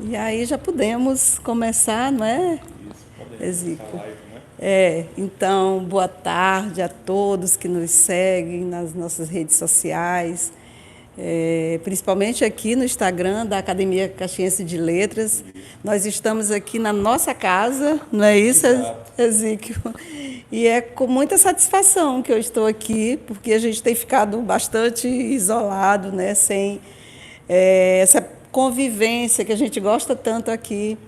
E aí já podemos começar, não é, Isso, podemos começar a Ezico? live, né? Então, boa tarde a todos que nos seguem nas nossas redes sociais, principalmente aqui no Instagram da Academia Caxiense de Letras. Nós estamos aqui na nossa casa, não é isso, Exato. Ezequiel? E é com muita satisfação que eu estou aqui, porque a gente tem ficado bastante isolado, né, sem essa convivência que a gente gosta tanto aqui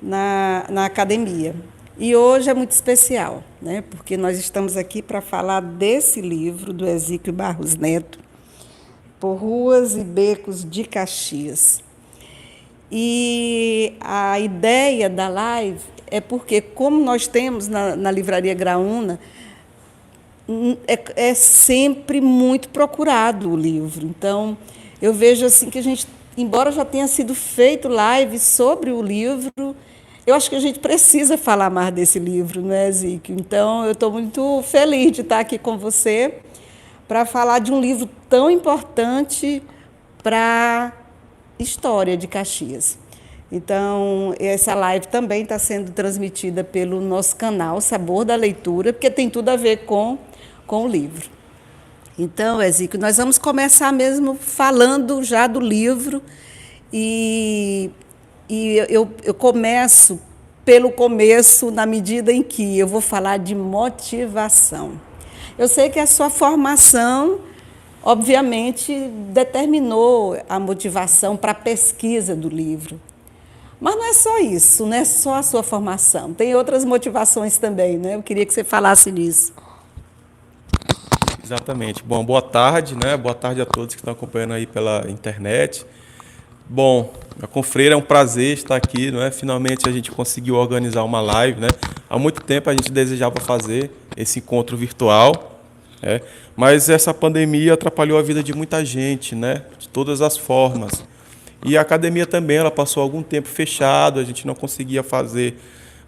na academia. E hoje é muito especial, né? Porque nós estamos aqui para falar desse livro do Ezequiel Barros Neto, Por Ruas e Becos de Caxias. E a ideia da live é porque, como nós temos na Livraria Graúna, é sempre muito procurado o livro. Então, eu vejo assim que a gente, embora já tenha sido feito live sobre o livro, eu acho que a gente precisa falar mais desse livro, não é, Zico? Então, eu estou muito feliz de estar aqui com você para falar de um livro tão importante para a história de Caxias. Então, essa live também está sendo transmitida pelo nosso canal Sabor da Leitura, porque tem tudo a ver com o livro. Então, Ezequiel, nós vamos começar mesmo falando já do livro e eu começo pelo começo, na medida em que eu vou falar de motivação. Eu sei que a sua formação, obviamente, determinou a motivação para a pesquisa do livro. Mas não é só isso, não é só a sua formação. Tem outras motivações também, né? Eu queria que você falasse nisso. Exatamente. Bom, boa tarde, né? Boa tarde a todos que estão acompanhando aí pela internet. Bom, a Confreira é um prazer estar aqui, não é? Finalmente a gente conseguiu organizar uma live, né? Há muito tempo a gente desejava fazer esse encontro virtual, né? Mas essa pandemia atrapalhou a vida de muita gente, né? De todas as formas. E a academia também, ela passou algum tempo fechada, a gente não conseguia fazer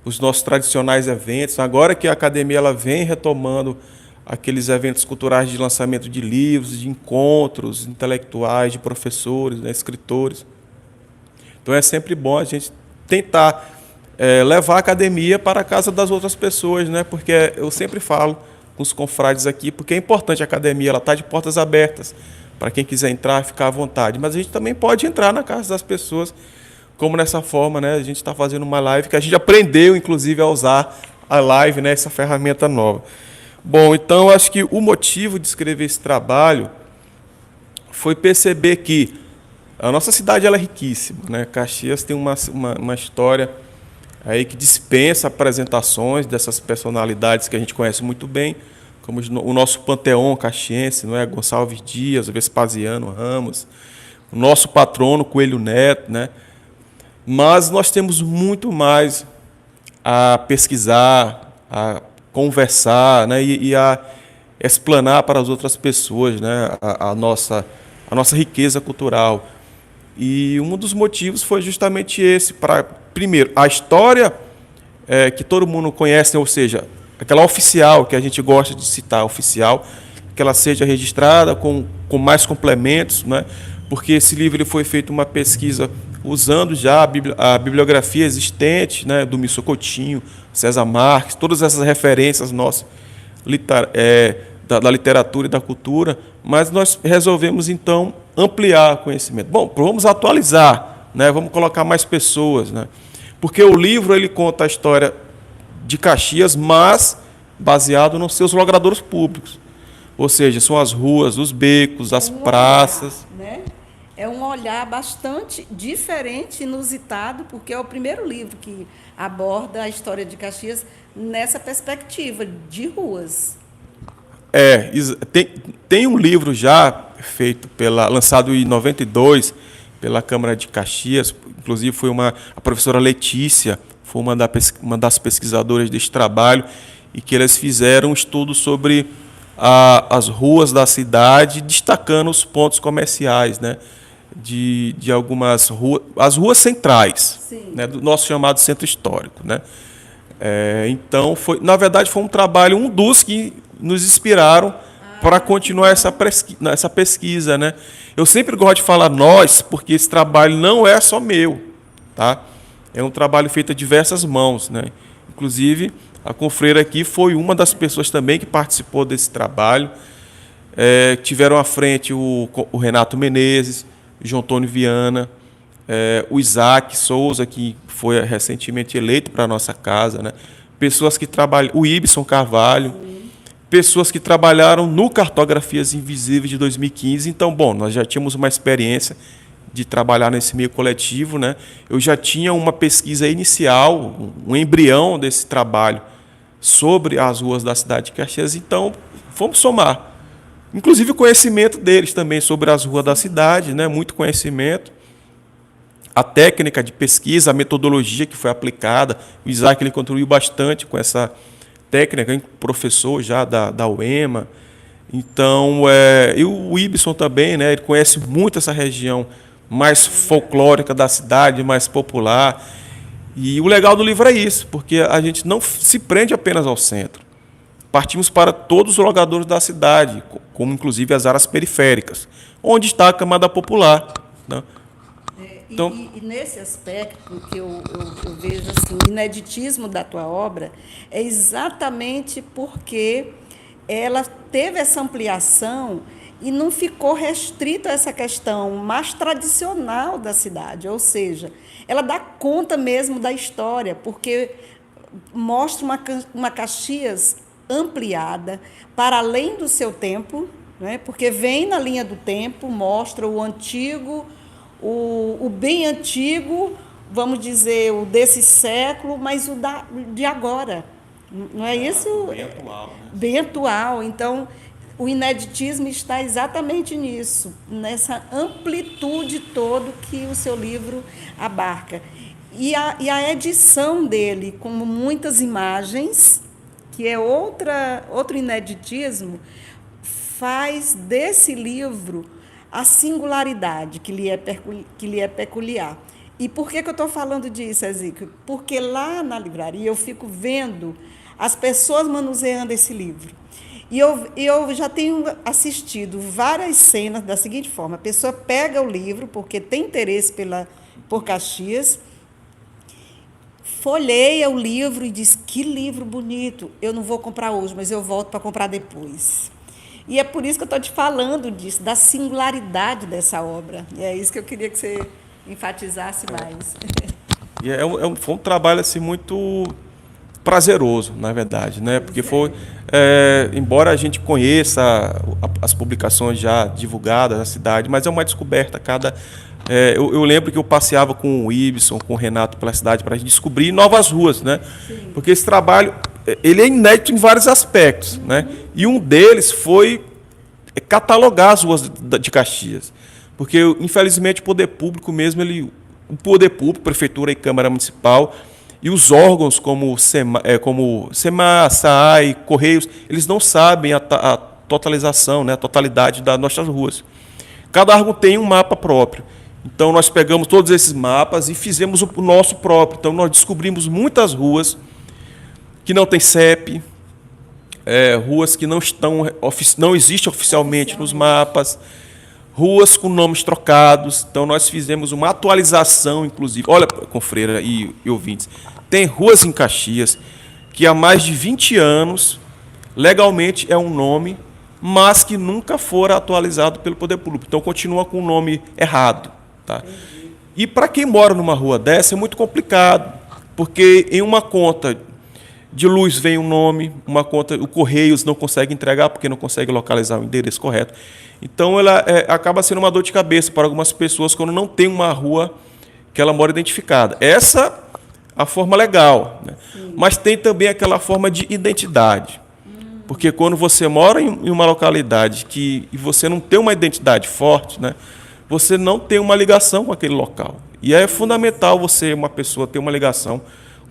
os nossos tradicionais eventos. Agora que a academia ela vem retomando aqueles eventos culturais de lançamento de livros, de encontros intelectuais, de professores, né, escritores. Então é sempre bom a gente tentar levar a academia para a casa das outras pessoas, né? Porque eu sempre falo com os confrades aqui, porque é importante a academia, ela está de portas abertas para quem quiser entrar, ficar à vontade. Mas a gente também pode entrar na casa das pessoas, como nessa forma, né? A gente está fazendo uma live que a gente aprendeu, inclusive, a usar a live, né? Essa ferramenta nova. Bom, então acho que o motivo de escrever esse trabalho foi perceber que a nossa cidade ela é riquíssima, né? Caxias tem uma história aí que dispensa apresentações dessas personalidades que a gente conhece muito bem, como o nosso panteão caxiense, não é? Gonçalves Dias, Vespasiano Ramos, o nosso patrono Coelho Neto, né? Mas nós temos muito mais a pesquisar, a conversar, né, e a explanar para as outras pessoas, né, a nossa riqueza cultural. E um dos motivos foi justamente esse, para, primeiro, a história que todo mundo conhece, ou seja, aquela oficial que a gente gosta de citar, oficial, que ela seja registrada com mais complementos, né, porque esse livro ele foi feito uma pesquisa usando já a bibliografia existente, né, do Mício Coutinho, César Marques, todas essas referências nossas da literatura e da cultura, mas nós resolvemos, então, ampliar o conhecimento. Bom, vamos atualizar, né, vamos colocar mais pessoas, né, porque o livro ele conta a história de Caxias, mas baseado nos seus logradouros públicos, ou seja, são as ruas, os becos, as praças. Olhar, né? É um olhar bastante diferente, inusitado, porque é o primeiro livro que aborda a história de Caxias nessa perspectiva de ruas. Tem um livro já feito lançado em 92 pela Câmara de Caxias, inclusive foi a professora Letícia, foi uma das pesquisadoras deste trabalho, e que eles fizeram um estudo sobre as ruas da cidade, destacando os pontos comerciais, né? De algumas ruas, as ruas centrais, né, do nosso chamado centro histórico, né? Então, na verdade, foi um trabalho, um dos que nos inspiraram para continuar essa pesquisa, né? Eu sempre gosto de falar nós, porque esse trabalho não é só meu, tá? É um trabalho feito a diversas mãos, né? Inclusive, a Confreira aqui foi uma das pessoas também que participou desse trabalho. Tiveram à frente o Renato Menezes, o João Antônio Viana, o Isaac Souza, que foi recentemente eleito para a nossa casa, né? Pessoas que trabalham, o Ibson Carvalho, pessoas que trabalharam no Cartografias Invisíveis de 2015. Então, bom, nós já tínhamos uma experiência de trabalhar nesse meio coletivo, né? Eu já tinha uma pesquisa inicial, um embrião desse trabalho sobre as ruas da cidade de Caxias, então vamos somar. Inclusive o conhecimento deles também sobre as ruas da cidade, né? Muito conhecimento. A técnica de pesquisa, a metodologia que foi aplicada, o Isaac ele contribuiu bastante com essa técnica, professor já da UEMA. Então, e o Ibson também, né? Ele conhece muito essa região mais folclórica da cidade, mais popular. E o legal do livro é isso, porque a gente não se prende apenas ao centro. Partimos para todos os logadores da cidade, como inclusive as áreas periféricas, onde está a camada popular, né? Então, e nesse aspecto que eu vejo assim, o ineditismo da tua obra é exatamente porque ela teve essa ampliação e não ficou restrita a essa questão mais tradicional da cidade, ou seja, ela dá conta mesmo da história, porque mostra uma Caxias ampliada para além do seu tempo, né? Porque vem na linha do tempo, mostra o antigo, o bem antigo, vamos dizer, o desse século, mas o de agora. Não é isso? Bem atual. Né? Bem atual. Então, o ineditismo está exatamente nisso, nessa amplitude toda que o seu livro abarca. E a edição dele, com muitas imagens, que é outro ineditismo, faz desse livro a singularidade que lhe é peculiar. E por que eu estou falando disso, Ezequiel? Porque lá na livraria eu fico vendo as pessoas manuseando esse livro. E eu já tenho assistido várias cenas da seguinte forma: a pessoa pega o livro, porque tem interesse por Caxias, folheia o livro e diz: que livro bonito, eu não vou comprar hoje, mas eu volto para comprar depois. E é por isso que eu estou te falando disso, da singularidade dessa obra. E é isso que eu queria que você enfatizasse mais. E foi um trabalho assim, muito prazeroso, na verdade, né? Porque foi, embora a gente conheça as publicações já divulgadas na cidade, mas é uma descoberta. Eu lembro que eu passeava com o Ibson, com o Renato pela cidade para a gente descobrir novas ruas, né? Sim. Porque esse trabalho ele é inédito em vários aspectos, né? E um deles foi catalogar as ruas de Caxias, porque infelizmente o poder público mesmo, o poder público, prefeitura e Câmara Municipal e os órgãos como SEMAR, SAAI, Correios, eles não sabem a totalização, né? A totalidade das nossas ruas. Cada órgão tem um mapa próprio. Então, nós pegamos todos esses mapas e fizemos o nosso próprio. Então, nós descobrimos muitas ruas que não tem CEP, ruas que não existem oficialmente nos mapas, ruas com nomes trocados. Então, nós fizemos uma atualização, inclusive. Olha, Confreira e ouvintes, tem ruas em Caxias que há mais de 20 anos, legalmente é um nome, mas que nunca fora atualizado pelo poder público. Então, continua com o nome errado. Tá? E para quem mora numa rua dessa é muito complicado, porque em uma conta de luz vem um nome, uma conta, o Correios não consegue entregar porque não consegue localizar o endereço correto. Então, ela acaba sendo uma dor de cabeça para algumas pessoas quando não tem uma rua que ela mora identificada. Essa é a forma legal, né? Mas tem também aquela forma de identidade. Porque quando você mora em uma localidade e você não tem uma identidade forte, né, você não tem uma ligação com aquele local. E é fundamental você, uma pessoa, ter uma ligação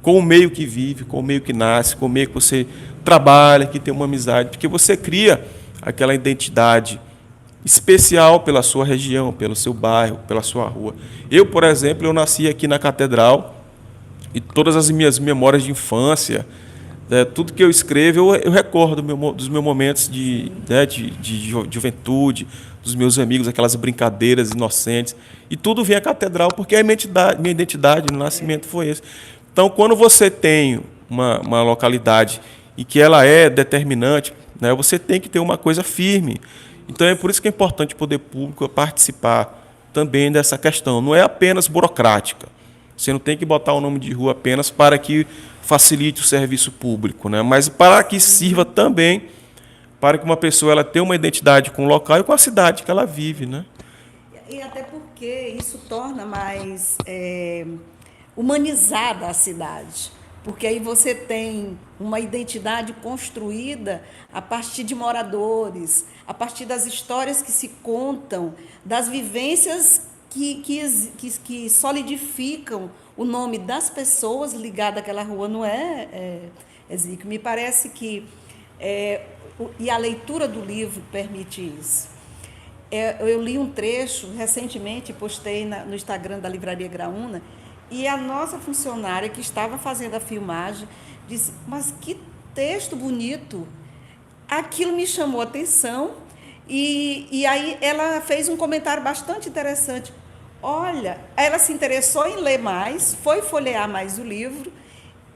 com o meio que vive, com o meio que nasce, com o meio que você trabalha, que tem uma amizade, porque você cria aquela identidade especial pela sua região, pelo seu bairro, pela sua rua. Eu, por exemplo, eu nasci aqui na Catedral e todas as minhas memórias de infância, Tudo que eu escrevo, eu recordo dos meus momentos de juventude, dos meus amigos, aquelas brincadeiras inocentes. E tudo vem à catedral, porque a minha identidade no nascimento foi esse. Então, quando você tem uma localidade e que ela é determinante, né, você tem que ter uma coisa firme. Então, é por isso que é importante o poder público participar também dessa questão. Não é apenas burocrática. Você não tem que botar o nome de rua apenas para que facilite o serviço público, né? Mas para que sirva também para que uma pessoa ela tenha uma identidade com o local e com a cidade que ela vive, né? E até porque isso torna mais humanizada a cidade. Porque aí você tem uma identidade construída a partir de moradores, a partir das histórias que se contam, das vivências que solidificam o nome das pessoas ligadas àquela rua, não é, Ezequiel? Me parece que, e a leitura do livro permite isso. Eu li um trecho, recentemente, postei no Instagram da Livraria Graúna, e a nossa funcionária que estava fazendo a filmagem disse, mas que texto bonito! Aquilo me chamou a atenção, e aí ela fez um comentário bastante interessante. Olha, ela se interessou em ler mais, foi folhear mais o livro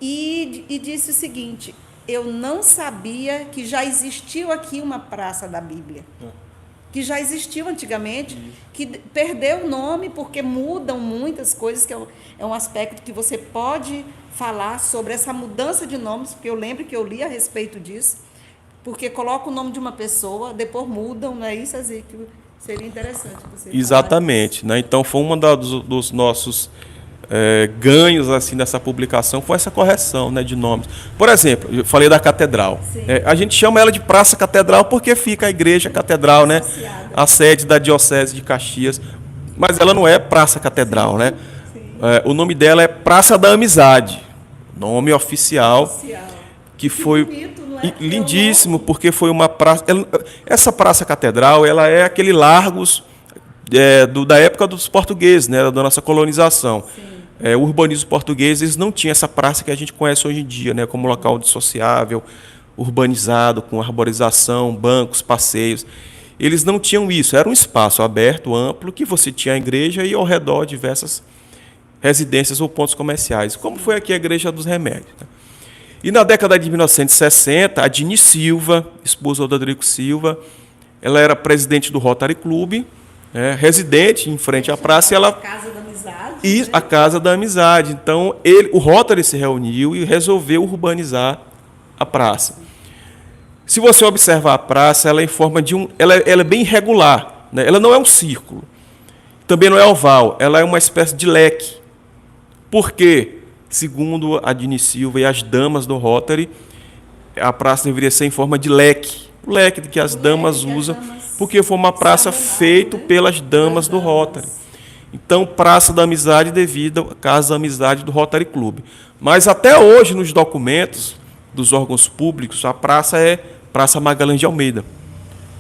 e disse o seguinte, eu não sabia que já existiu aqui uma praça da Bíblia. Que já existiu antigamente, que perdeu o nome porque mudam muitas coisas, que é um aspecto que você pode falar sobre essa mudança de nomes, porque eu lembro que eu li a respeito disso, porque coloca o nome de uma pessoa, depois mudam, não é isso, Ezequiel? Seria interessante você Exatamente, né? Então foi um dos nossos ganhos assim dessa publicação, foi essa correção, né, de nomes. Por exemplo, eu falei da catedral. A gente chama ela de Praça Catedral porque fica a igreja catedral, né? A sede da Diocese de Caxias. Mas ela não é Praça Catedral, né? O nome dela é Praça da Amizade, nome oficial, que foi bonito, não é? Lindíssimo, porque foi uma praça. Essa Praça Catedral, ela é aquele Largos da época dos portugueses, né, da nossa colonização. O urbanismo português, eles não tinham essa praça que a gente conhece hoje em dia, né, como local de sociável, urbanizado, com arborização, bancos, passeios. Eles não tinham isso, era um espaço aberto, amplo, que você tinha a igreja e ao redor diversas residências ou pontos comerciais, como foi aqui a Igreja dos Remédios. Né? E na década de 1960, a Dini Silva, esposa do Rodrigo Silva, ela era presidente do Rotary Club, residente em frente à praça, e ela Casa da Amizade. E a Casa da Amizade. Então, o Rotary se reuniu e resolveu urbanizar a praça. Se você observar a praça, ela é em forma de ela é bem irregular, né? Ela não é um círculo, também não é oval, ela é uma espécie de leque. Por quê? Segundo a Dini Silva e as damas do Rotary, a praça deveria ser em forma de leque. O leque que as damas usam, porque foi uma praça feita pelas damas do Rotary. Então, Praça da Amizade devido à Casa da Amizade do Rotary Club. Mas até hoje, nos documentos dos órgãos públicos, a praça é Praça Magalhães de Almeida.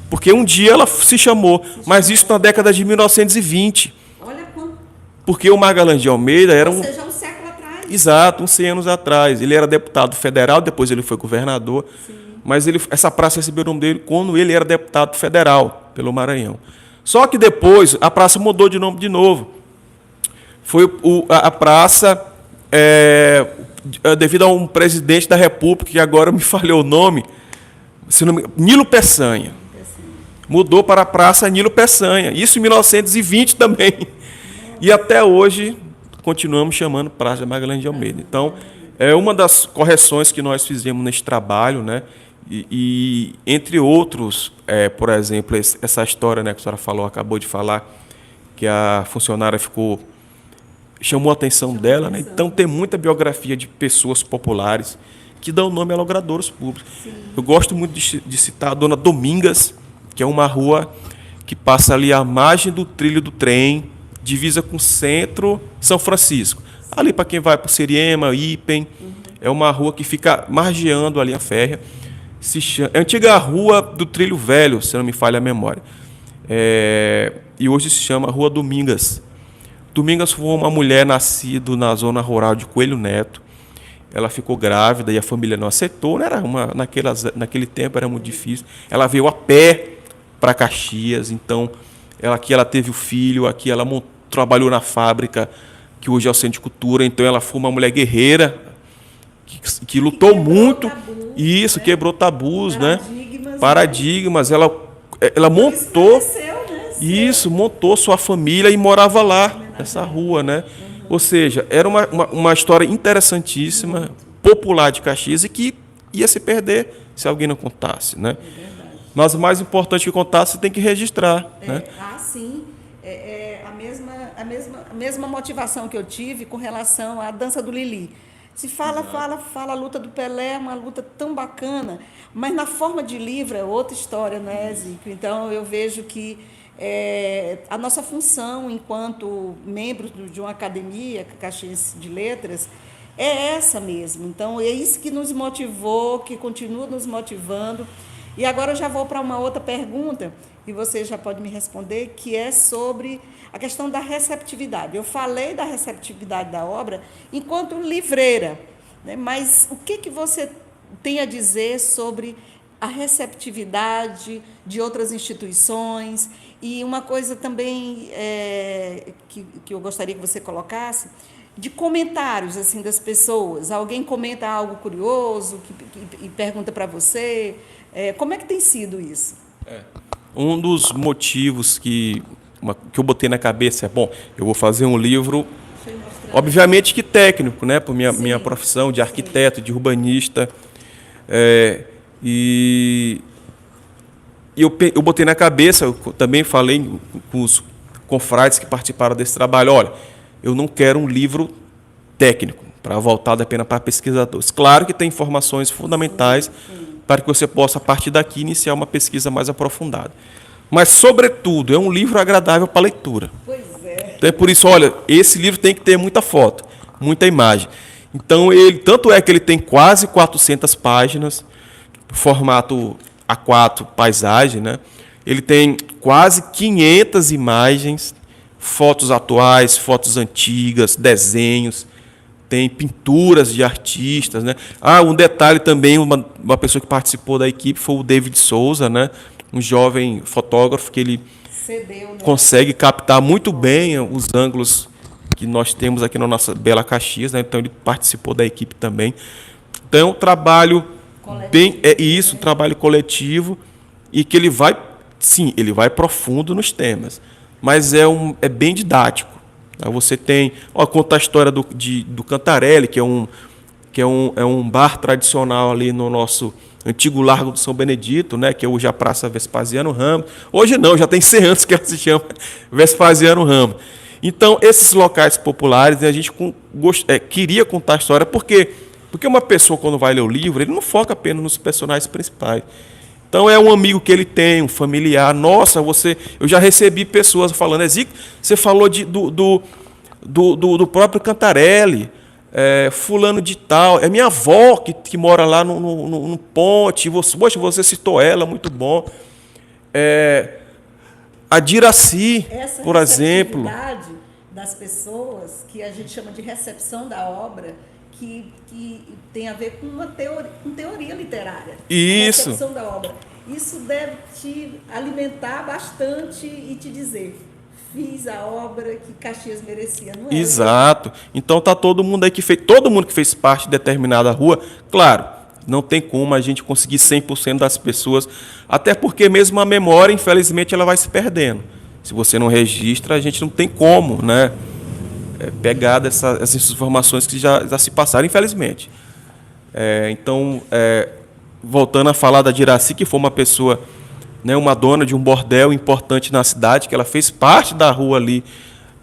Porque um dia ela se chamou, mas isso na década de 1920. Olha quanto. Porque o Magalhães de Almeida era Ou seja, um século atrás. Exato, uns 100 anos atrás. Ele era deputado federal, depois ele foi governador. Sim. Mas essa praça recebeu o nome dele quando ele era deputado federal pelo Maranhão. Só que depois a praça mudou de nome de novo. Foi a praça, devido a um presidente da República, que agora me falhou o nome, Nilo Peçanha. Mudou para a Praça Nilo Peçanha. Isso em 1920 também. E até hoje continuamos chamando Praça Magalhães de Almeida. Então, é uma das correções que nós fizemos nesse trabalho, né? E entre outros, por exemplo, essa história, né, que a senhora falou, acabou de falar, que a funcionária chamou a atenção dela, né? Então tem muita biografia de pessoas populares que dão nome a logradouros públicos. Sim. Eu gosto muito de citar a Dona Domingas, que é uma rua que passa ali à margem do trilho do trem, divisa com o centro São Francisco. Ali para quem vai para o Seriema, Ipen, é uma rua que fica margeando ali a férrea. É a antiga rua do Trilho Velho, se não me falha a memória. E hoje se chama Rua Domingas. Domingas foi uma mulher nascida na zona rural de Coelho Neto. ela ficou grávida e a família não aceitou, né? Naquele tempo era muito difícil. Ela veio a pé para Caxias, então aqui ela teve o filho, aqui ela trabalhou na fábrica, que hoje é o Centro de Cultura, então ela foi uma mulher guerreira, que lutou muito, tabus, isso, né? Quebrou tabus, paradigmas, né? Ela montou, isso, montou sua família e morava lá, nessa rua, né? Ou seja, era uma história interessantíssima, popular de Caxias, e que ia se perder se alguém não contasse, né? Mas o mais importante que contar, você tem que registrar, né? Sim. A mesma motivação que eu tive com relação à dança do Lili. Se fala a luta do Pelé, uma luta tão bacana, mas na forma de livro é outra história, né, Zico? Então, eu vejo que a nossa função enquanto membros de uma academia, Caxias de Letras, é essa mesmo. Então, é isso que nos motivou, que continua nos motivando. E agora eu já vou para uma outra pergunta, e você já pode me responder, que é sobre a questão da receptividade. Eu falei da receptividade da obra enquanto livreira, né? Mas o que você tem a dizer sobre a receptividade de outras instituições? E uma coisa também que eu gostaria que você colocasse, de comentários assim das pessoas. Alguém comenta algo curioso e pergunta para você. Como é que tem sido isso? Um dos motivos que eu botei na cabeça eu vou fazer um livro, obviamente que técnico, né, por minha profissão de arquiteto, de urbanista, e eu botei na cabeça, eu também falei com os confrades que participaram desse trabalho, olha, eu não quero um livro técnico, voltado apenas para pesquisadores. Claro que tem informações fundamentais para que você possa, a partir daqui, iniciar uma pesquisa mais aprofundada. Mas, sobretudo, é um livro agradável para leitura. Pois é. Então, é por isso, olha, esse livro tem que ter muita foto, muita imagem. Então, tanto é que ele tem quase 400 páginas, formato A4, paisagem, né? Ele tem quase 500 imagens, fotos atuais, fotos antigas, desenhos, tem pinturas de artistas, né? Um detalhe também, uma pessoa que participou da equipe foi o David Souza, né? Um jovem fotógrafo que ele consegue captar muito bem os ângulos que nós temos aqui na nossa bela Caxias, né? Então ele participou da equipe também. Então, um trabalho coletivo, um trabalho coletivo, e que ele vai profundo nos temas, mas é bem didático. Você tem, conta a história do Cantarelli, que é um bar tradicional ali no nosso antigo Largo do São Benedito, né, que é hoje a Praça Vespasiano Ramos. Hoje não, já tem 100 anos que ela se chama Vespasiano Ramos. Então, esses locais populares, né, a gente queria contar a história, porque uma pessoa, quando vai ler o livro, ele não foca apenas nos personagens principais. Então, é um amigo que ele tem, um familiar. Nossa, eu já recebi pessoas falando, Zico, você falou do próprio Cantarelli, fulano de tal, é minha avó que mora lá no Ponte, você citou ela, muito bom. A Diraci, por exemplo. Essa receptividade das pessoas, que a gente chama de recepção da obra, que tem a ver com teoria literária. Isso. A recepção da obra. Isso deve te alimentar bastante e te dizer, fiz a obra que Caxias merecia, não é? Exato. Então tá todo mundo aí todo mundo que fez parte de determinada rua, claro, não tem como a gente conseguir 100% das pessoas, até porque mesmo a memória, infelizmente, ela vai se perdendo. Se você não registra, a gente não tem como, né, pegar essas informações que já se passaram, infelizmente. Então, voltando a falar da Diraci, que foi uma pessoa, né, uma dona de um bordel importante na cidade, que ela fez parte da rua ali,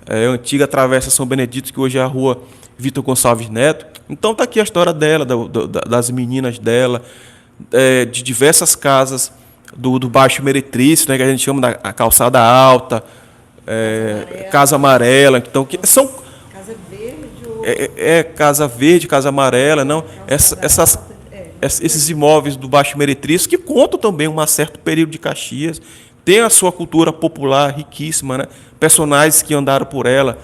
a antiga Travessa São Benedito, que hoje é a rua Vitor Gonçalves Neto. Então está aqui a história dela, das meninas dela, de diversas casas do Baixo Meretrício, né, que a gente chama da Calçada Alta, Casa Amarela. Então, que são... Casa Verde ou... Casa Verde, Casa Amarela, não? Esses imóveis do Baixo Meretrício, que contam também um certo período de Caxias, tem a sua cultura popular riquíssima, né? Personagens que andaram por ela,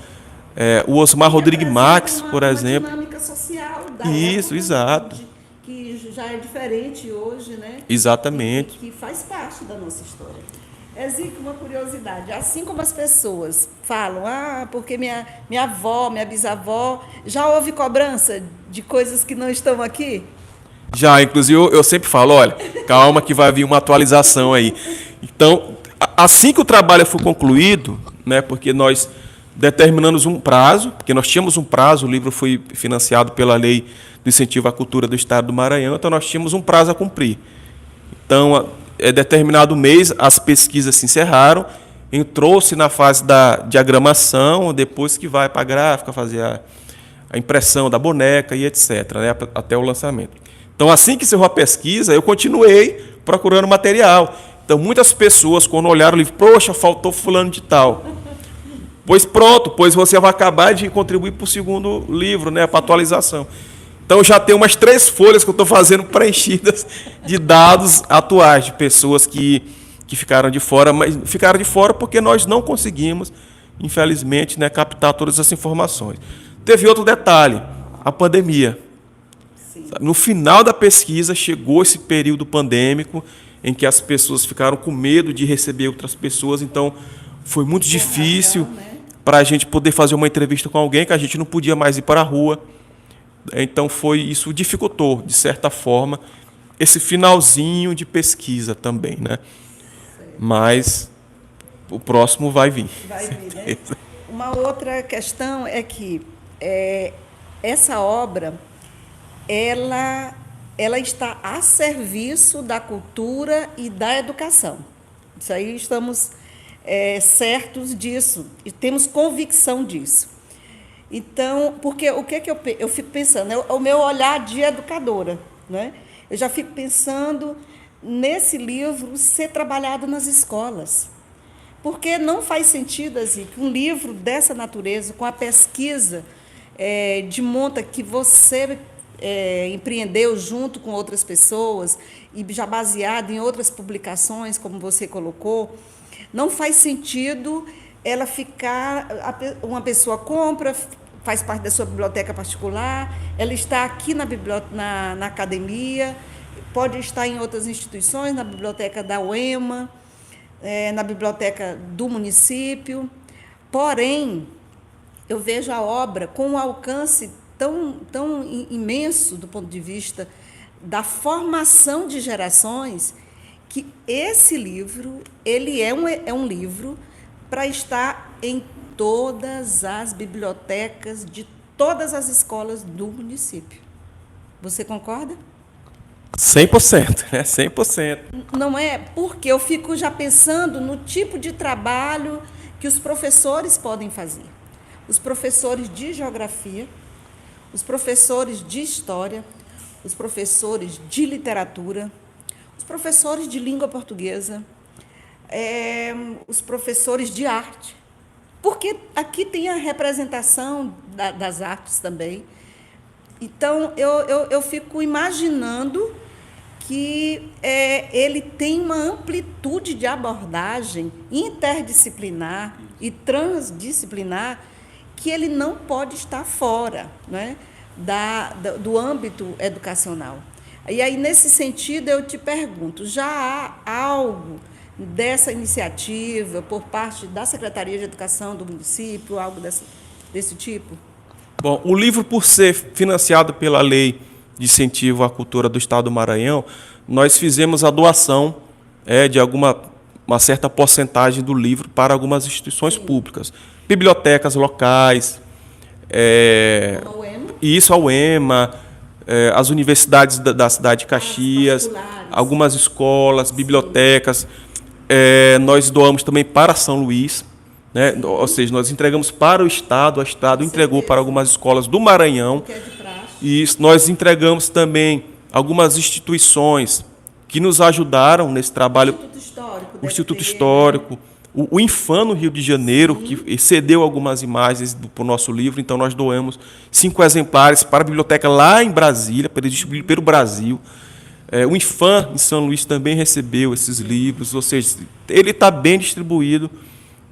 o Osmar Rodrigues Max, por exemplo. Uma dinâmica social Isso, época, exato. que já é diferente hoje, né? Exatamente. Que faz parte da nossa história. Ezequiel, uma curiosidade, assim como as pessoas falam, porque minha avó, minha bisavó, já houve cobrança de coisas que não estão aqui? Já, inclusive, eu sempre falo, olha, calma que vai vir uma atualização aí. Então, assim que o trabalho for concluído, né, porque nós determinamos um prazo, porque nós tínhamos um prazo, o livro foi financiado pela Lei do Incentivo à Cultura do Estado do Maranhão, então nós tínhamos um prazo a cumprir. Então, determinado mês, as pesquisas se encerraram, entrou-se na fase da diagramação, depois que vai para a gráfica, fazer a impressão da boneca e etc., né, até o lançamento. Então, assim que encerrou a pesquisa, eu continuei procurando material. Então, muitas pessoas, quando olharam o livro, poxa, faltou fulano de tal. Pois pronto, pois você vai acabar de contribuir para o segundo livro, né, para atualização. Então, já tem umas 3 folhas que eu estou fazendo preenchidas de dados atuais, de pessoas que ficaram de fora, mas ficaram de fora porque nós não conseguimos, infelizmente, né, captar todas as informações. Teve outro detalhe, a pandemia. Sim. No final da pesquisa, chegou esse período pandêmico em que as pessoas ficaram com medo de receber outras pessoas, então foi muito difícil para a gente poder fazer uma entrevista com alguém, que a gente não podia mais ir para a rua. Então isso dificultou, de certa forma, esse finalzinho de pesquisa também, né? Mas o próximo vai vir. Vai vir, né? Uma outra questão é que essa obra, ela está a serviço da cultura e da educação. Isso aí estamos certos disso, e temos convicção disso. Então, porque o que eu fico pensando? É o meu olhar de educadora, né? Eu já fico pensando nesse livro ser trabalhado nas escolas. Porque não faz sentido, assim, que um livro dessa natureza, com a pesquisa de monta que você empreendeu junto com outras pessoas e já baseado em outras publicações, como você colocou, não faz sentido ela ficar... Uma pessoa compra, faz parte da sua biblioteca particular, ela está aqui na academia, pode estar em outras instituições, na biblioteca da UEMA, na biblioteca do município. Porém, eu vejo a obra com um alcance tão imenso do ponto de vista da formação de gerações, que esse livro ele é um livro para estar em todas as bibliotecas de todas as escolas do município. Você concorda? 100%, né? 100%. Não é? Porque eu fico já pensando no tipo de trabalho que os professores podem fazer. Os professores de geografia, os professores de história, os professores de literatura, os professores de língua portuguesa, os professores de arte. Porque aqui tem a representação das artes também. Então, eu fico imaginando que ele tem uma amplitude de abordagem interdisciplinar e transdisciplinar que ele não pode estar fora, né, do âmbito educacional. E aí, nesse sentido, eu te pergunto, já há algo dessa iniciativa por parte da Secretaria de Educação do município, algo desse tipo? Bom, o livro, por ser financiado pela Lei de Incentivo à Cultura do Estado do Maranhão, nós fizemos a doação de uma certa porcentagem do livro para algumas instituições públicas, bibliotecas locais, a UEMA, as universidades da cidade de Caxias, algumas escolas, bibliotecas. Nós doamos também para São Luís, né? Ou seja, nós entregamos para o Estado entregou para algumas escolas do Maranhão. E nós entregamos também algumas instituições que nos ajudaram nesse trabalho. O Instituto Histórico, o Infam no Rio de Janeiro, que cedeu algumas imagens para o nosso livro, então nós doamos 5 exemplares para a biblioteca lá em Brasília, para distribuir pelo Brasil. O Infam em São Luís também recebeu esses livros, ou seja, ele está bem distribuído,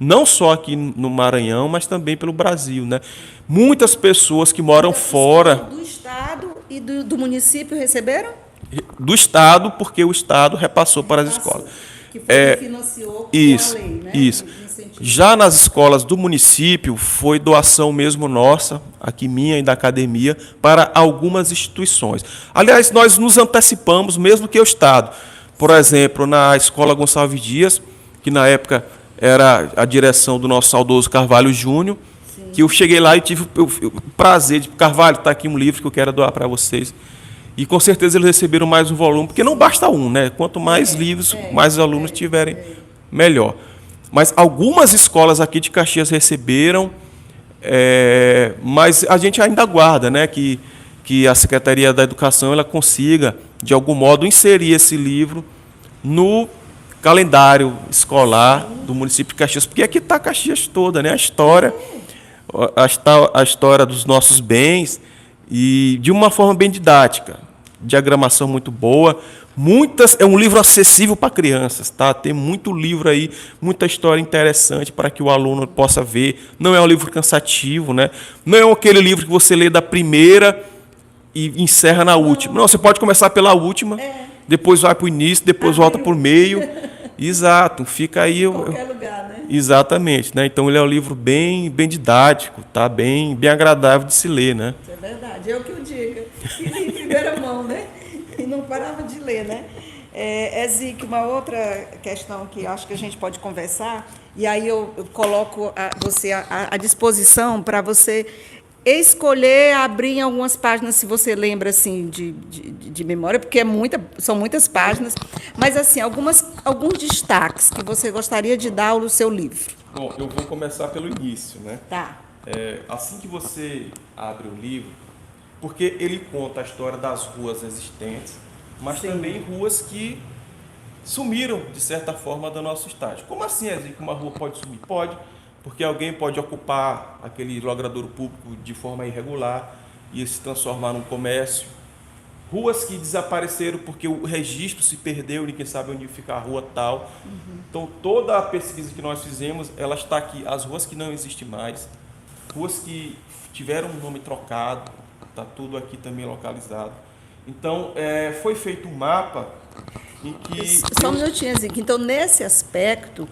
não só aqui no Maranhão, mas também pelo Brasil, né? Muitas pessoas que moram fora do Estado E do município receberam? Do Estado, porque o Estado repassou para as escolas. Que foi que financiou com Isso, a lei, né? isso. Já nas escolas do município, foi doação mesmo nossa, aqui minha e da academia, para algumas instituições. Aliás, nós nos antecipamos, mesmo que o Estado. Por exemplo, na Escola Gonçalves Dias, que na época era a direção do nosso saudoso Carvalho Júnior, que eu cheguei lá e tive o prazer de, Carvalho, está aqui um livro que eu quero doar para vocês. E com certeza eles receberam mais um volume, porque não basta um, né? Quanto mais livros, mais alunos tiverem, melhor. Mas algumas escolas aqui de Caxias receberam, mas a gente ainda aguarda, né, que a Secretaria da Educação ela consiga, de algum modo, inserir esse livro no calendário escolar do município de Caxias, porque aqui está Caxias toda, né? A história dos nossos bens, e de uma forma bem didática, diagramação muito boa. É um livro acessível para crianças, tá? Tem muito livro aí, muita história interessante para que o aluno possa ver. Não é um livro cansativo, né? Não é aquele livro que você lê da primeira e encerra na última. Não, você pode começar pela última, depois vai para o início, depois volta para o meio. Exato, fica aí. Em qualquer lugar, né? Exatamente, né? Então ele é um livro bem didático, tá? Bem agradável de se ler, né? Isso é verdade, eu que o digo. E li em primeira mão, né? E não parava de ler, né? Zic, uma outra questão que acho que a gente pode conversar, e aí eu coloco você à disposição para você escolher, abrir em algumas páginas, se você lembra assim, de memória, porque são muitas páginas, mas assim, alguns destaques que você gostaria de dar ao seu livro. Bom, eu vou começar pelo início, né? Tá. Assim que você abre o livro, porque ele conta a história das ruas existentes, mas também ruas que sumiram, de certa forma, do nosso estado. Como assim, que uma rua pode sumir? Pode, porque alguém pode ocupar aquele logradouro público de forma irregular e se transformar num comércio. Ruas que desapareceram porque o registro se perdeu, ninguém sabe onde fica a rua tal. Então, toda a pesquisa que nós fizemos, ela está aqui. As ruas que não existem mais, ruas que tiveram um nome trocado, está tudo aqui também localizado. Então, foi feito um mapa em que... Só um minutinho, Zic. Então, nesse aspecto,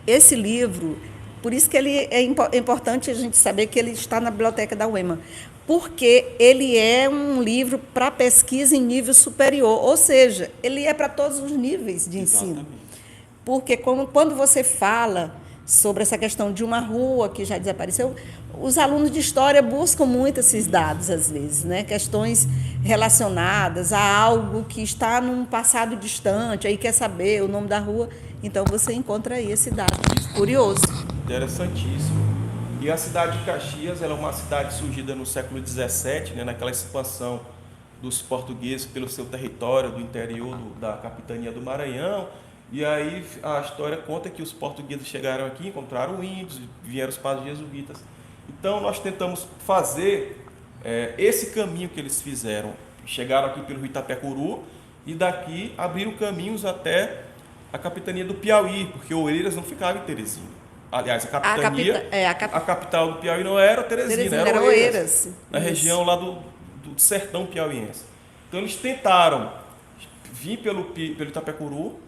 esse livro, por isso que ele é importante a gente saber que ele está na biblioteca da UEMA, porque ele é um livro para pesquisa em nível superior, ou seja, ele é para todos os níveis de ensino. Exatamente. Porque quando você fala sobre essa questão de uma rua que já desapareceu, os alunos de história buscam muito esses dados, às vezes, né? Questões relacionadas a algo que está num passado distante, aí quer saber o nome da rua, então você encontra aí esse dado. Curioso. Interessantíssimo. E a cidade de Caxias, ela é uma cidade surgida no século XVII, né, naquela expansão dos portugueses pelo seu território do interior da capitania do Maranhão. E aí a história conta que os portugueses chegaram aqui, encontraram índios, vieram os padres jesuítas. Então nós tentamos fazer esse caminho que eles fizeram. Chegaram aqui pelo Rio Itapecuru e daqui abriram caminhos até a capitania do Piauí, porque Oeiras não ficava em Teresina. Aliás, a capital do Piauí não era Teresina, era Oeiras, na região lá do sertão piauiense. Então eles tentaram vir pelo Itapecuru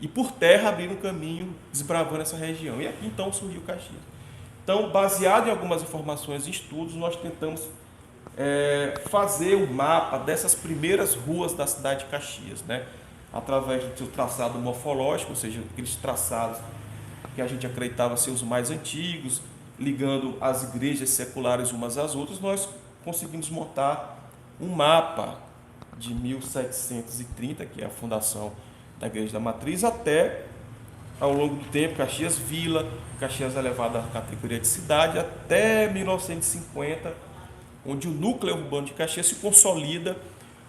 e por terra abrir um caminho desbravando essa região. E aqui então surgiu Caxias. Então, baseado em algumas informações e estudos, nós tentamos fazer o mapa dessas primeiras ruas da cidade de Caxias, né? Através do seu traçado morfológico, ou seja, aqueles traçados que a gente acreditava ser os mais antigos, ligando as igrejas seculares umas às outras, nós conseguimos montar um mapa de 1730, que é a fundação da Igreja da Matriz, até, ao longo do tempo, Caxias Vila, Caxias elevada à categoria de cidade, até 1950, onde o núcleo urbano de Caxias se consolida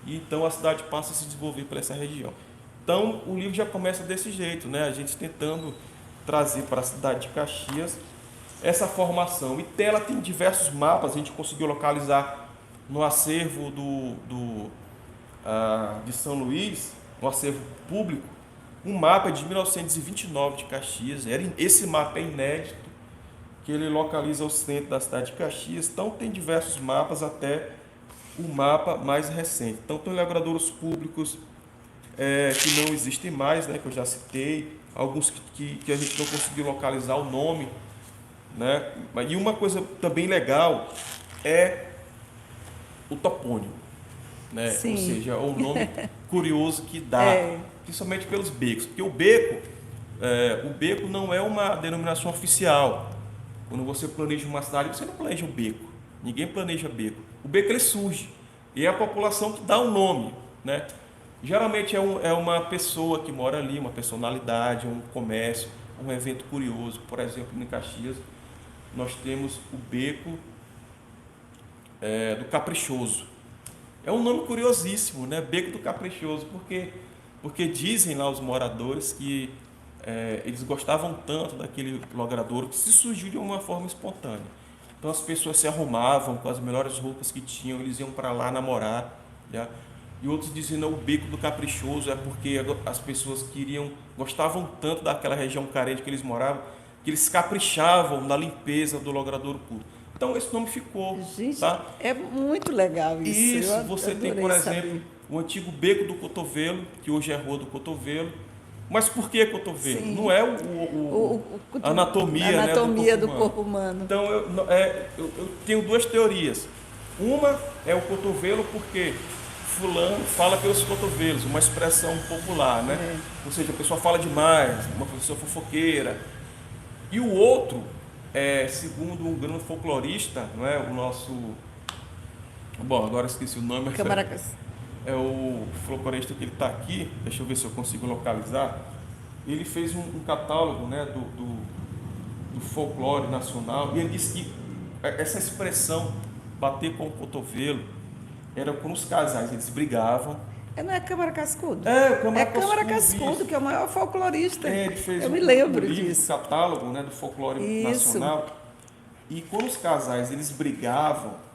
e então a cidade passa a se desenvolver por essa região. Então, o livro já começa desse jeito, né? A gente tentando trazer para a cidade de Caxias essa formação. E ela tem diversos mapas, a gente conseguiu localizar no acervo de São Luís, no acervo público, um mapa de 1929 de Caxias. Esse mapa é inédito, que ele localiza o centro da cidade de Caxias. Então tem diversos mapas até o mapa mais recente. Então, tem logradouros públicos que não existem mais, né, que eu já citei, alguns que a gente não conseguiu localizar o nome, né? E uma coisa também legal é o topônimo, né? Sim. Ou seja, o nome curioso que dá, principalmente pelos becos, porque o beco não é uma denominação oficial. Quando você planeja uma cidade, você não planeja um beco, ninguém planeja beco. O beco ele surge e é a população que dá o nome, né? Geralmente é uma pessoa que mora ali, uma personalidade, um comércio, um evento curioso. Por exemplo, em Caxias, nós temos o Beco do Caprichoso. É um nome curiosíssimo, né? Beco do Caprichoso, porque dizem lá os moradores que eles gostavam tanto daquele logradouro que se surgiu de uma forma espontânea. Então as pessoas se arrumavam com as melhores roupas que tinham, eles iam para lá namorar, já. E outros dizendo o Beco do Caprichoso é porque as pessoas gostavam tanto daquela região carente que eles moravam, que eles caprichavam na limpeza do logradouro público. Então esse nome ficou. Gente, tá? é muito legal isso. Isso, você tem, por exemplo, saber. o antigo Beco do Cotovelo, que hoje é Rua do Cotovelo. Mas por que cotovelo? Sim. Não é a anatomia, do corpo humano. Então eu tenho duas teorias. Uma é o cotovelo porque fulano fala pelos cotovelos, uma expressão popular, né? Ou seja, a pessoa fala demais, uma pessoa fofoqueira. E o outro segundo um grande folclorista, não é? O nosso... Bom, agora esqueci o nome. Camaracas. É o folclorista que ele está aqui, deixa eu ver se eu consigo localizar. Ele fez um catálogo, né, do folclore nacional, e ele disse que essa expressão, bater com o cotovelo, era quando os casais eles brigavam. Não é Câmara Cascudo? Câmara Cascudo, que é o maior folclorista. Ele fez eu me lembro livro, disso. Catálogo, né, do folclore nacional. E quando os casais eles brigavam,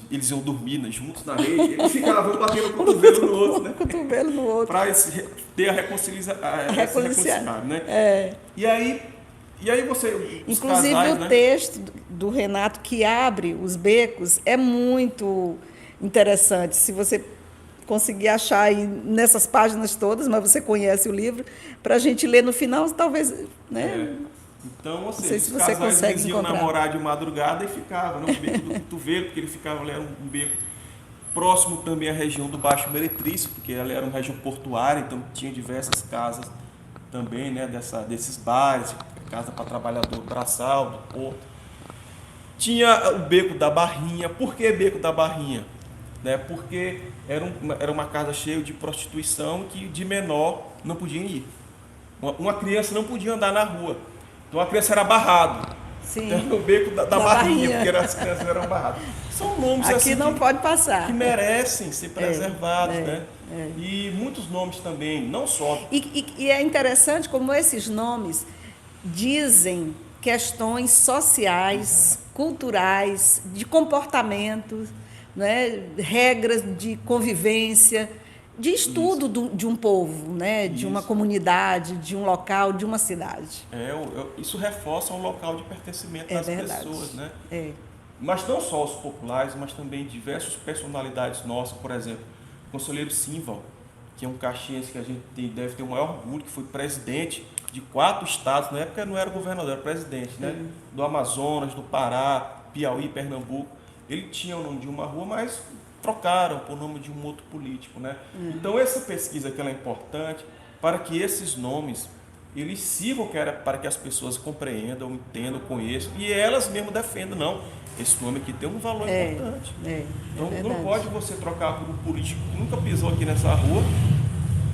eles iam dormir, né, juntos na rede, eles ficavam batendo o cotovelo no outro, né? Cotovelo no outro. Para ter a reconciliar, né? E aí você... Inclusive casais, o texto do Renato que abre os becos é muito interessante. Se você conseguir achar aí nessas páginas todas, mas você conhece o livro, para a gente ler no final, talvez... né? Então, ou seja, os casais eles iam namorar de madrugada e ficavam no beco do cotovelo, porque ele ficava ali, era um beco próximo também à região do Baixo Meretrício, porque ela era uma região portuária, então tinha diversas casas também, né, desses bares, casa para trabalhador braçal, do porto. Tinha o Beco da Barrinha. Por que Beco da Barrinha? Né, porque era uma casa cheia de prostituição que de menor não podia ir. Uma criança não podia andar na rua. Então a criança era barrado. Sim. Então, o Beco da Barrinha, porque as crianças eram barradas. São nomes aqui assim não pode passar. Que merecem ser preservados, né? E muitos nomes também, não só. E é interessante como esses nomes dizem questões sociais, culturais, de comportamento, né? Regras de convivência, de estudo de um povo, né? De uma comunidade, de um local, de uma cidade. Isso reforça um local de pertencimento das pessoas, né? Mas não só os populares, mas também diversas personalidades nossas, por exemplo, o conselheiro Simval, que é um caxiense que a gente deve ter o maior orgulho, que foi presidente de 4 estados, na época não era governador, era presidente, né? Do Amazonas, do Pará, Piauí, Pernambuco. Ele tinha o nome de uma rua, mas trocaram por nome de um outro político, né? Então essa pesquisa que ela é importante para que esses nomes eles sirvam para que as pessoas compreendam, entendam, conheçam e elas mesmo defendam, não, esse nome aqui tem um valor importante. Então não pode você trocar por um político que nunca pisou aqui nessa rua,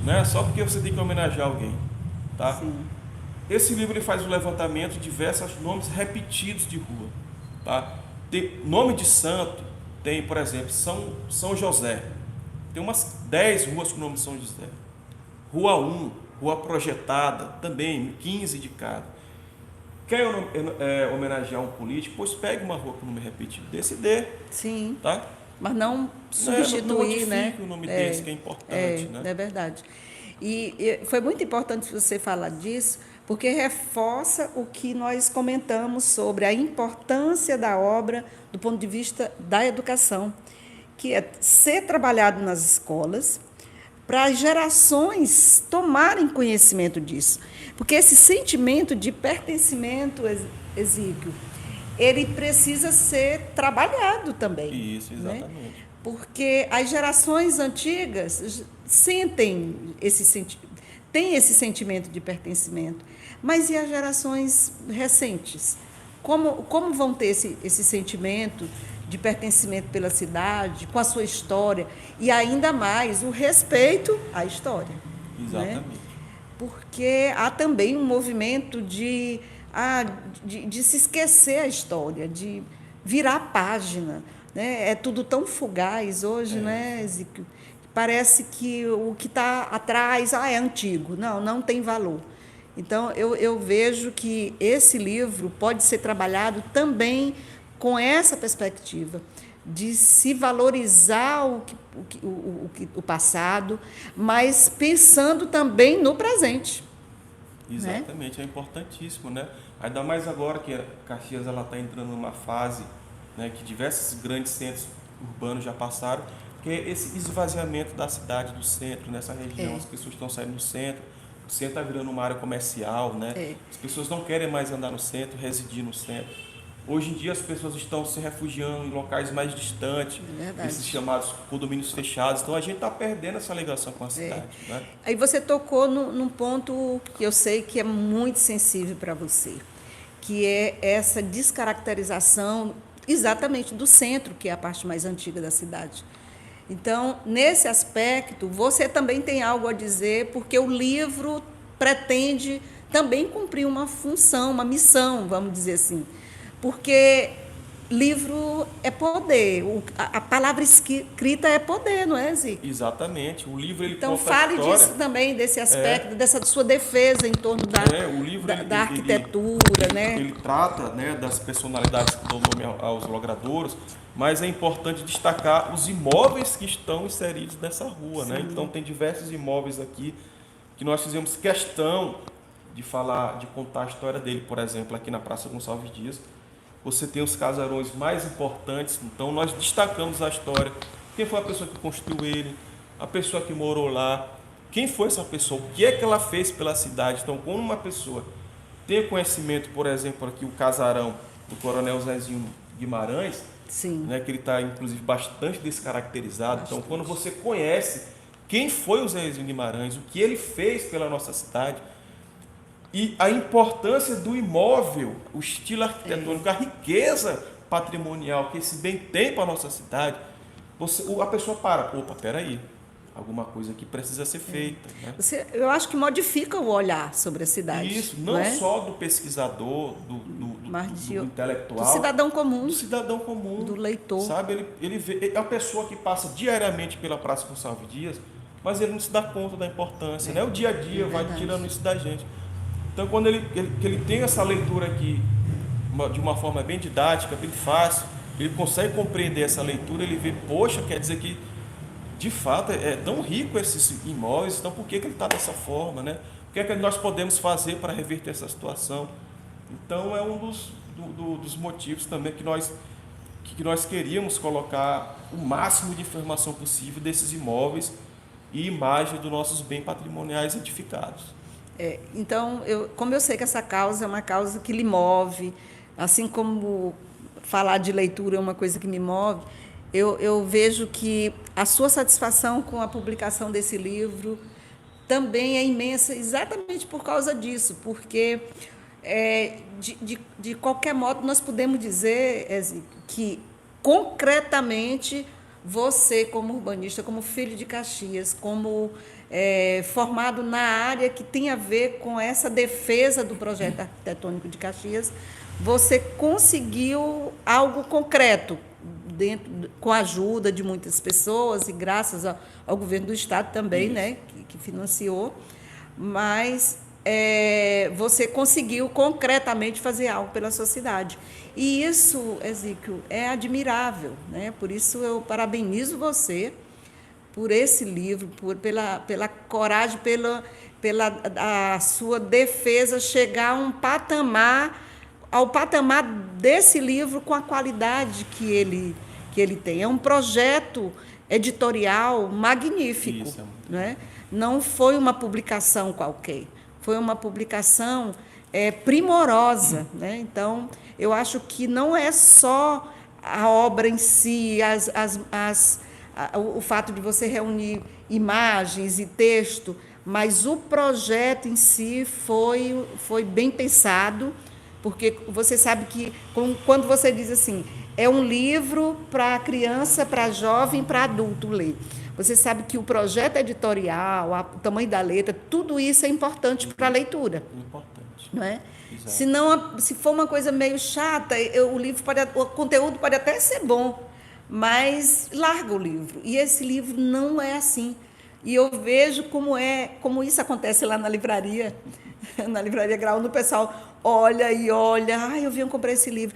né? Só porque você tem que homenagear alguém, tá? Sim. Esse livro ele faz o levantamento de diversos nomes repetidos de rua, tá? Tem nome de santo. Tem, por exemplo, São José. Tem umas 10 ruas com o nome de São José. Rua 1, Rua Projetada, também, 15 de cada. Quer homenagear um político? Pois pegue uma rua com nome repetido. Desse dê. Sim. Tá? Mas não substituir, né? O nome desse, que é importante. Né? É verdade. E foi muito importante você falar disso, porque reforça o que nós comentamos sobre a importância da obra do ponto de vista da educação, que é ser trabalhado nas escolas, para as gerações tomarem conhecimento disso. Porque esse sentimento de pertencimento, Exíquio, ele precisa ser trabalhado também. Isso, né? exatamente. Porque as gerações antigas sentem têm esse sentimento de pertencimento. Mas e as gerações recentes? Como vão ter esse sentimento de pertencimento pela cidade, com a sua história, e ainda mais o respeito à história? Exatamente. Né? Porque há também um movimento de se esquecer a história, de virar a página. Né? É tudo tão fugaz hoje, né, Ezequiel? Parece que o que está atrás é antigo. Não tem valor. Então, eu vejo que esse livro pode ser trabalhado também com essa perspectiva de se valorizar o passado, mas pensando também no presente. Exatamente, né? é importantíssimo, né? Ainda mais agora que a Caxias está entrando numa fase, né, que diversos grandes centros urbanos já passaram, que é esse esvaziamento da cidade, do centro, nessa região. As pessoas estão saindo do centro, o centro está virando uma área comercial, né? As pessoas não querem mais andar no centro, residir no centro. Hoje em dia as pessoas estão se refugiando em locais mais distantes, esses chamados condomínios fechados. Então a gente está perdendo essa ligação com a cidade. Né? Aí você tocou num ponto que eu sei que é muito sensível para você, que é essa descaracterização exatamente do centro, que é a parte mais antiga da cidade. Então, nesse aspecto, você também tem algo a dizer, porque o livro pretende também cumprir uma função, uma missão, vamos dizer assim. Porque livro é poder, a palavra escrita é poder, não é, Zico? Exatamente. O livro ele então, conta a fale história. disso também, desse aspecto, dessa sua defesa em torno o livro, da arquitetura. Ele trata, né, das personalidades que dão nome aos logradouros, mas é importante destacar os imóveis que estão inseridos nessa rua. Né? Então, tem diversos imóveis aqui que nós fizemos questão de falar, de contar a história dele. Por exemplo, aqui na Praça Gonçalves Dias, você tem os casarões mais importantes, então nós destacamos a história. Quem foi a pessoa que construiu ele, a pessoa que morou lá, quem foi essa pessoa, o que é que ela fez pela cidade. Então, quando uma pessoa tem conhecimento, por exemplo, aqui o casarão do Coronel Zezinho Guimarães, né, que ele está, inclusive, bastante descaracterizado. Então, quando você conhece quem foi o Zezinho Guimarães, o que ele fez pela nossa cidade, e a importância do imóvel, o estilo arquitetônico, a riqueza patrimonial que esse bem tem para a nossa cidade, a pessoa opa, peraí, alguma coisa aqui precisa ser feita. Né? Eu acho que modifica o olhar sobre a cidade. Isso, não só do pesquisador, do intelectual, do cidadão comum. Do cidadão comum. Do leitor. Sabe, ele vê, é a pessoa que passa diariamente pela Praça Gonçalves Dias, mas ele não se dá conta da importância. Né? O dia a dia vai tirando isso da gente. Então, quando ele tem essa leitura aqui, de uma forma bem didática, bem fácil, ele consegue compreender essa leitura, ele vê, poxa, quer dizer que, de fato, é tão rico esses imóveis, então por que ele está dessa forma? Né? O que é que nós podemos fazer para reverter essa situação? Então, é um dos motivos também que nós queríamos colocar o máximo de informação possível desses imóveis e imagem dos nossos bens patrimoniais edificados. Então, como eu sei que essa causa é uma causa que lhe move, assim como falar de leitura é uma coisa que me move, eu vejo que a sua satisfação com a publicação desse livro também é imensa, exatamente por causa disso, porque, de qualquer modo, nós podemos dizer, que, concretamente, você, como urbanista, como filho de Caxias, como formado na área que tem a ver com essa defesa do projeto arquitetônico de Caxias, você conseguiu algo concreto, com a ajuda de muitas pessoas e graças ao governo do Estado também, né, que financiou, mas você conseguiu concretamente fazer algo pela sociedade. E isso, Exíquio, é admirável. Né? Por isso, eu parabenizo você por esse livro, pela coragem, pela a sua defesa chegar ao patamar desse livro com a qualidade que que ele tem. É um projeto editorial magnífico. Isso, é muito né? Não foi uma publicação qualquer, foi uma publicação primorosa. Né? Então, eu acho que não é só a obra em si, o fato de você reunir imagens e texto, mas o projeto em si foi bem pensado, porque você sabe que, quando você diz assim, é um livro para criança, para jovem, para adulto ler. Você sabe que o projeto editorial, o tamanho da letra, tudo isso é importante para a leitura. Importante. Não é? Exato. Se for uma coisa meio chata, o conteúdo pode até ser bom, mas larga o livro. E esse livro não é assim. E eu vejo como isso acontece lá na livraria Graúna, o pessoal olha e olha, eu venho comprar esse livro,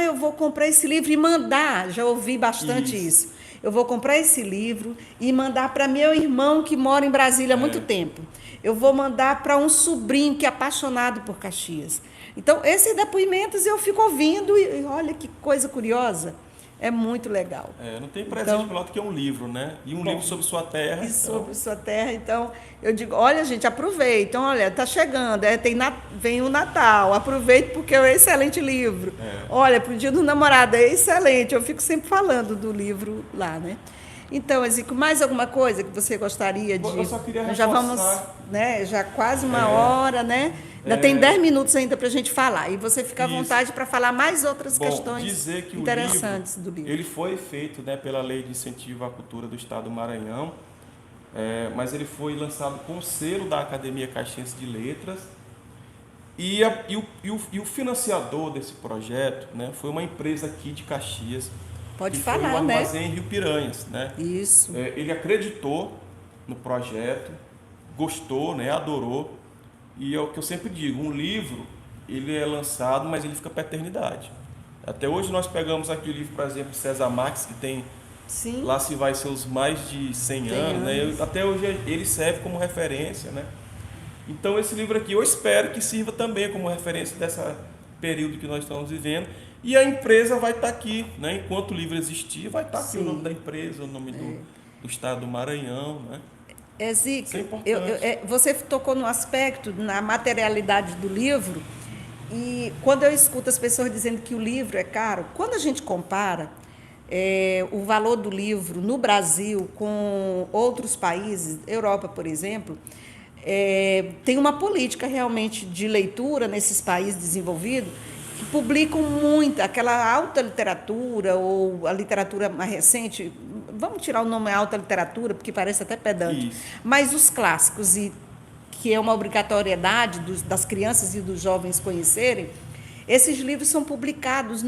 eu vou comprar esse livro e mandar, já ouvi bastante isso. Eu vou comprar esse livro e mandar para meu irmão que mora em Brasília há muito tempo. Eu vou mandar para um sobrinho que é apaixonado por Caxias. Então, esses depoimentos eu fico ouvindo e olha que coisa curiosa. É muito legal. Não tem presente melhor do que um livro, né? E livro sobre sua terra. Sobre sua terra. Então, eu digo, olha, gente, aproveitem. Olha, está chegando, vem o Natal. Aproveite porque é um excelente livro. Olha, para o Dia do Namorado, é excelente. Eu fico sempre falando do livro lá, né? Então, Ezequiel, mais alguma coisa que você gostaria de... Eu só queria reforçar... Já vamos, né? Já quase uma hora, né? Ainda tem 10 minutos ainda para a gente falar. E você fica à vontade para falar mais outras questões dizer que interessantes do livro. Ele foi feito, né, pela Lei de Incentivo à Cultura do Estado do Maranhão, mas ele foi lançado com o selo da Academia Caxiense de Letras. E o financiador desse projeto, né, foi uma empresa aqui de Caxias. Pode que falar, foi o né? Armazém Rio Piranhas, né? Isso. Ele acreditou no projeto, gostou, né, adorou. E é o que eu sempre digo, um livro, ele é lançado, mas ele fica para a eternidade. Até hoje nós pegamos aqui o livro, por exemplo, César Marques, que tem, Sim. lá se vai seus mais de 100 anos, né? Até hoje ele serve como referência, né? Então esse livro aqui eu espero que sirva também como referência desse período que nós estamos vivendo. E a empresa vai estar aqui, né? Enquanto o livro existir, vai estar aqui o nome da empresa, o nome do estado do Maranhão, né? Ezequiel, você tocou no aspecto, na materialidade do livro, e quando eu escuto as pessoas dizendo que o livro é caro, quando a gente compara o valor do livro no Brasil com outros países, Europa, por exemplo, tem uma política realmente de leitura nesses países desenvolvidos que publicam muito, aquela alta literatura ou a literatura mais recente, vamos tirar o nome alta literatura, porque parece até pedante, mas os clássicos, que é uma obrigatoriedade das crianças e dos jovens conhecerem, esses livros são publicados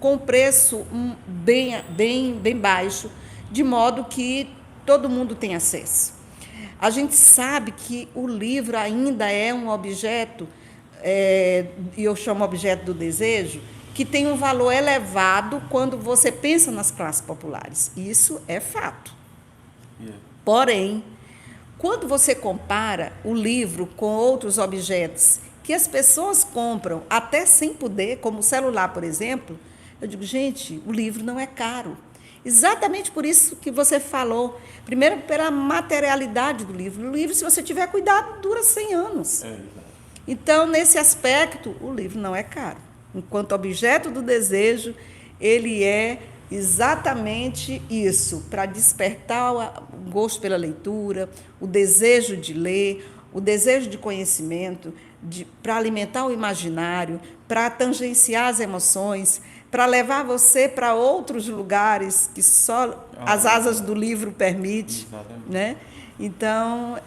com preço bem baixo, de modo que todo mundo tem acesso. A gente sabe que o livro ainda é um objeto, e eu chamo objeto do desejo, que tem um valor elevado quando você pensa nas classes populares. Isso é fato. Porém, quando você compara o livro com outros objetos que as pessoas compram até sem poder, como o celular, por exemplo, eu digo, gente, o livro não é caro. Exatamente por isso que você falou. Primeiro, pela materialidade do livro. O livro, se você tiver cuidado, dura 100 anos. Então, nesse aspecto, o livro não é caro. Enquanto objeto do desejo, ele é exatamente isso, para despertar o gosto pela leitura, o desejo de ler, o desejo de conhecimento, para alimentar o imaginário, para tangenciar as emoções, para levar você para outros lugares que só as asas do livro permitem, né? Então,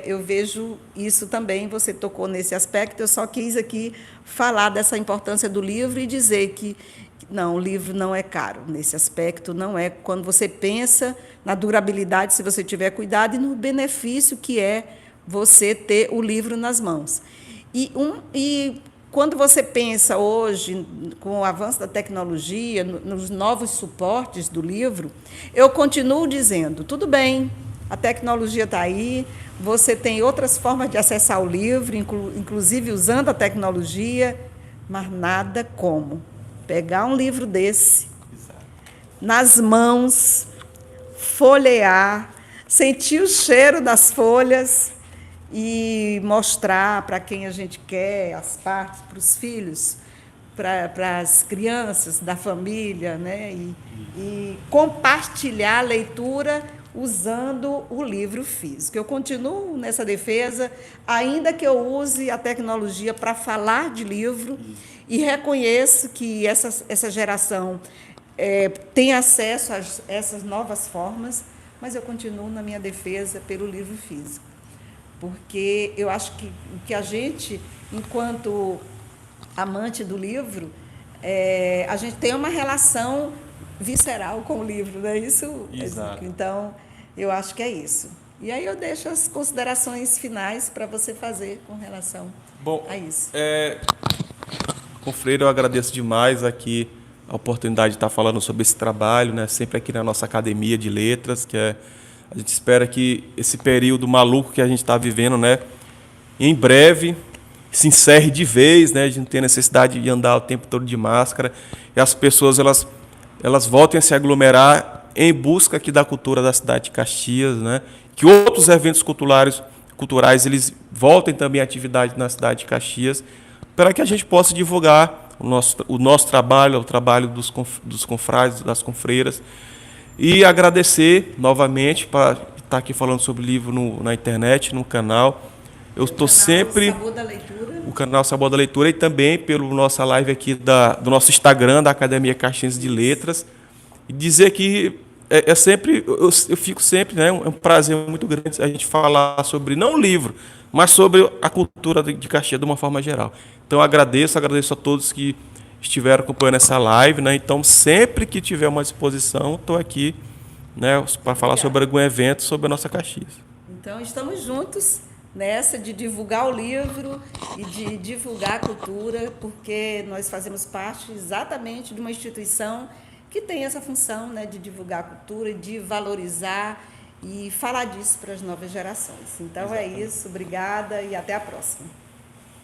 eu vejo isso também, você tocou nesse aspecto, eu só quis aqui falar dessa importância do livro e dizer que, não, o livro não é caro nesse aspecto, não é quando você pensa na durabilidade, se você tiver cuidado, e no benefício que é você ter o livro nas mãos. E quando você pensa hoje, com o avanço da tecnologia, nos novos suportes do livro, eu continuo dizendo, tudo bem, a tecnologia está aí, você tem outras formas de acessar o livro, inclusive usando a tecnologia, mas nada como pegar um livro desse, nas mãos, folhear, sentir o cheiro das folhas e mostrar para quem a gente quer as partes, para os filhos, para as crianças da família, né? E compartilhar a leitura usando o livro físico. Eu continuo nessa defesa, ainda que eu use a tecnologia para falar de livro, e reconheço que essa geração tem acesso a essas novas formas, mas eu continuo na minha defesa pelo livro físico, porque eu acho que a gente, enquanto amante do livro, a gente tem uma relação visceral com o livro, não é isso? Exato. Então, eu acho que é isso. E aí eu deixo as considerações finais para você fazer com relação a isso. Com Freire, eu agradeço demais aqui a oportunidade de estar falando sobre esse trabalho, né? Sempre aqui na nossa Academia de Letras, a gente espera que esse período maluco que a gente está vivendo, né, em breve se encerre de vez, né? A gente não tem necessidade de andar o tempo todo de máscara, e as pessoas elas voltem a se aglomerar em busca aqui da cultura da cidade de Caxias, né? Que outros eventos culturais eles voltem também à atividade na cidade de Caxias, para que a gente possa divulgar o nosso trabalho, o trabalho dos confrades, das confreiras, e agradecer novamente para estar aqui falando sobre o livro na internet, no canal. Eu estou sempre... Sabor da Leitura. O canal Sabor da Leitura, e também pelo nossa live aqui do nosso Instagram, da Academia Caxiense de Letras. E dizer que sempre, eu fico sempre, né, é um prazer muito grande a gente falar sobre, não o livro, mas sobre a cultura de Caxias de uma forma geral. Então, agradeço a todos que estiveram acompanhando essa live, né? Então, sempre que tiver uma exposição, estou aqui, né, para falar sobre algum evento sobre a nossa Caxias. Então, estamos juntos nessa de divulgar o livro e de divulgar a cultura, porque nós fazemos parte exatamente de uma instituição que tem essa função, né, de divulgar a cultura, de valorizar e falar disso para as novas gerações. Então, exatamente. É isso, obrigada e até a próxima.